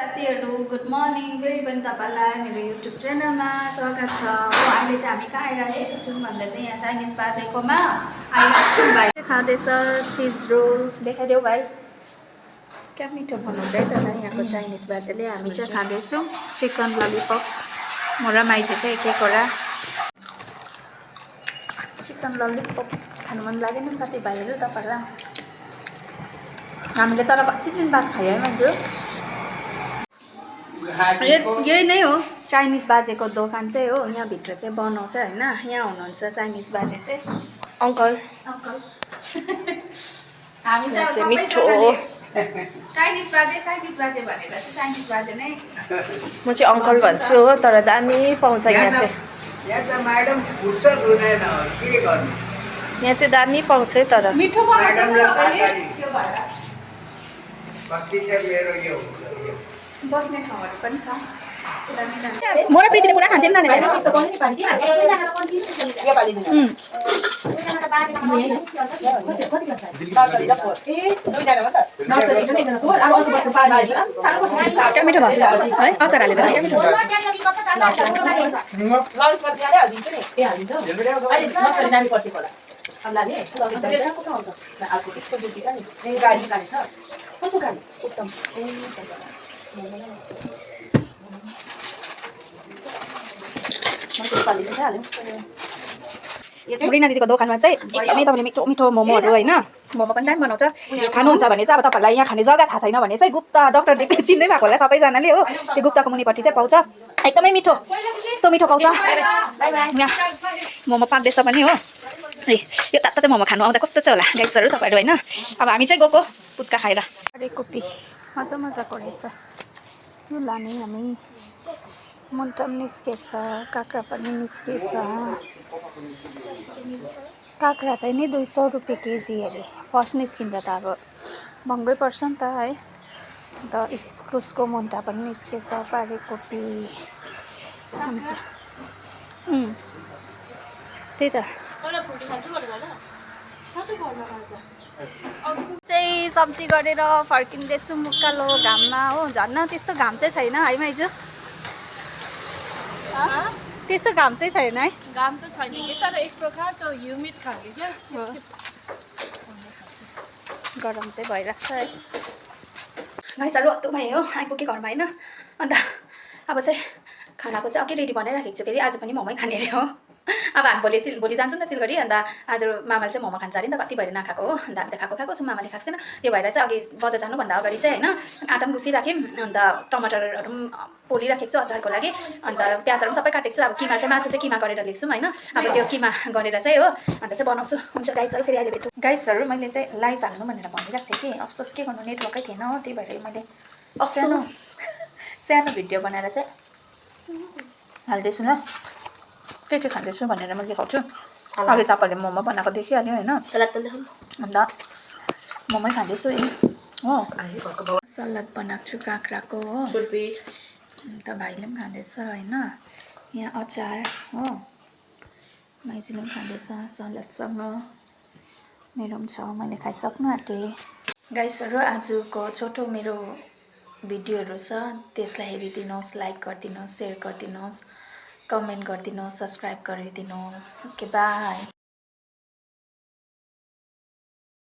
साथीहरु good morning फेरि पनि तपाईलाई मेरो युट्युब च्यानलमा स्वागत छ। अहिले चाहिँ हामी कहाँ आइरहेको छौँ भन्दा चाहिँ यहाँ चाइनिज बाजेकोमा आइरहेको छौँ। भाइ खाँदैछ चिज रोल देखाइदेऊ भाइ। क्या मिठो बनाउँछ है त यहाँको चाइनिज बाजेले। हामी चाहिँ खाँदैछौँ चिकन ललिपप। म र माइजी चाहिँ एक एकवटा चिकन ललिपप खानु मन लागेन साथीभाइहरू तपाईहरुलाई। हामीले तर कति दिन बाद खायो है मान्छे। यही नै हो चाइनिज बाजेको दोकान चाहिँ हो। यहाँभित्र चाहिँ बनाउँछ होइन। यहाँ हुनुहुन्छ चाइनिज बाजे चाहिँ अङ्कल। हामी चाहिँ मिठो चाइनिज बाजे भनेर चाहिँ चाइनिज बाजे नै म चाहिँ अङ्कल भन्छु हो। तर दामी पाउँछ यहाँ चाहिँ। यहाँ चाहिँ दामी पाउँछ है तर मिठो बस्ने ठाउँहरू पनि छ। म र प्रीतिले पुरा खान्थ्यौँ नि क्या मिठो भयो है अचार हालेर क्या मिठो रिना दिदीको दोकानमा चाहिँ एकदमै तपाईँले मिठो मिठो मोमोहरू होइन। मोमो पनि दामी बनाउँछ। खानुहुन्छ भने चाहिँ अब तपाईँहरूलाई यहाँ खाने जग्गा थाहा छैन भने चाहिँ गुप्ता डक्टर देख्दै चिन्दै भएको होला सबैजनाले हो। त्यो गुप्ताको मुनिपट्टि चाहिँ पाउँछ एकदमै मिठो। यस्तो मिठो पाउँछ यहाँ मोमो पाक्दैछ पनि हो। यो तातो मोमो खानु आउँदा कस्तो चाहिँ होला गाइसहरू तपाईँहरू होइन। अब हामी चाहिँ गएको पुच्का खाएर। अरे कोपी मजा मजाको रहेछ यो लाने। हामी मुन्टा पनि निस्केछ काँक्रा पनि निस्केछ। काँक्रा चाहिँ नि 200 रुपियाँ केजी अरे। फर्स्ट निस्किँदा त अब महँगै पर्छ नि त है। अन्त इस्कुसको मुन्टा पनि निस्केछ। पारे कोपी हुन्छ त्यही त चाहिँ सब्जी गरेर फर्किँदैछु मुक्कालो घाममा हो। झन् त्यस्तो घाम चाहिँ छैन है माइजू। त्यस्तो घाम चाहिँ छैन है। घाम त छैन कि तर एक प्रकारको ह्युमिड खालको क्या गरम चाहिँ भइरहेको छ है। गाइसहरू हत्तु भयो हो आइपुगेँ घरमा होइन। अन्त अब चाहिँ खानाको चाहिँ अघि रेडी बनाइराखेको छु। फेरि आज पनि मोमै खाने अरे हो। अब हामी भोलि जान्छौँ नि त सिलगढी। अन्त आज मामाले चाहिँ मोमो खान्छ अरे नि त। कति भएर नखाएको हो। अन्त हामी त खाएको छौँ मामाले खाएको छैन। त्यो भएर चाहिँ अघि बजार जानुभन्दा अगाडि चाहिँ होइन आटा पनि गुसिराख्यौँ। अन्त टमाटरहरू पनि पोलिराखेको छु अचारको लागि। अन्त प्याजहरू पनि सबै काटेको छु। अब किमा चाहिँ मासु चाहिँ किमा गरेर लेख्छौँ होइन। अब त्यो किमा गरेर चाहिँ हो अन्त चाहिँ बनाउँछु। हुन्छ गाइसहरू फेरि अहिले भेटौँ। गाइसहरू मैले चाहिँ लाइभ हाल्नु भनेर भनिरहेको थिएँ कि अफसोस के गर्नु नेटवर्कै थिएन हो। त्यही भएर मैले सानो भिडियो बनाएर चाहिँ हाल्दैछु ल। के के खाँदैछु भनेर मैले देखाउँछु। अघि तपाईँहरूले मोमो बनाएको देखिहाल्यो होइन। अन्त मोमै खाँदैछु हो। सलाद बनाएको छु काँक्राको हो। अन्त भाइले पनि खाँदैछ होइन। यहाँ अचार हो। माइजीले पनि खाँदैछ सलादसँग। मेरो पनि छ मैले खाइसक्नु आँटेँ। गाइसहरू आजको छोटो मेरो भिडियोहरू छ त्यसलाई हेरिदिनुहोस्। लाइक गरिदिनुहोस्, सेयर गरिदिनुहोस्, कमेन्ट गरिदिनुहोस्, सब्सक्राइब गरिदिनुहोस्। Okay by.